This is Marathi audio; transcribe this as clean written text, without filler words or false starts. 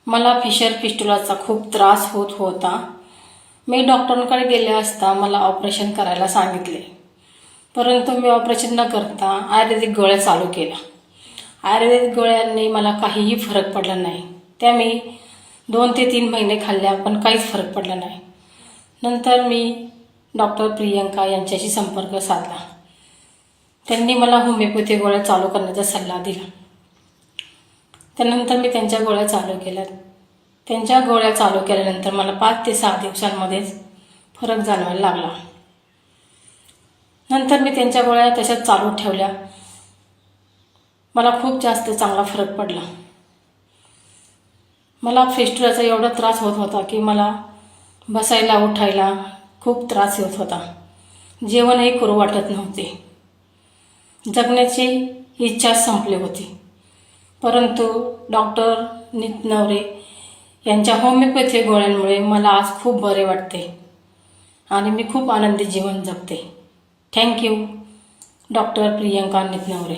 मला फिशर फिस्टुलाचा खूप त्रास होत होता. मी डॉक्टरांकडे गेले असता मला ऑपरेशन करायला सांगितले, परंतु मी ऑपरेशन न करता आयुर्वेदिक गोळ्या चालू केल्या. आयुर्वेदिक गोळ्यांनी मला काहीही फरक पडला नाही. त्या मी 2 ते 3 महिने खाल्ल्या, पण काहीच फरक पडला नाही. नंतर मी डॉक्टर प्रियंका यांच्याशी संपर्क साधला. त्यांनी मला होमिओपॅथी गोळ्या चालू करण्याचा सल्ला दिला. त्यानंतर मी त्यांच्या गोळ्या चालू केल्या. त्यांच्या गोळ्या चालू केल्यानंतर मला 5 ते 6 दिवसांमध्येच फरक जाणवायला लागला. नंतर मी त्यांच्या गोळ्या तशाच चालू ठेवल्या. मला खूप जास्त चांगला फरक पडला. मला फिस्टुलाचा एवढा त्रास होत होता की मला बसायला उठायला खूप त्रास होत होता. जेवणही करू वाटत नव्हते. जगण्याची इच्छा संपली होती. परंतु डॉक्टर नितनवरे यांच्या होमिओपॅथी गोळ्यांमुळे मला आज खूप बरे वाटते आणि मी खूप आनंदी जीवन जगते. Thank you doctor Priyanka Nitnaware.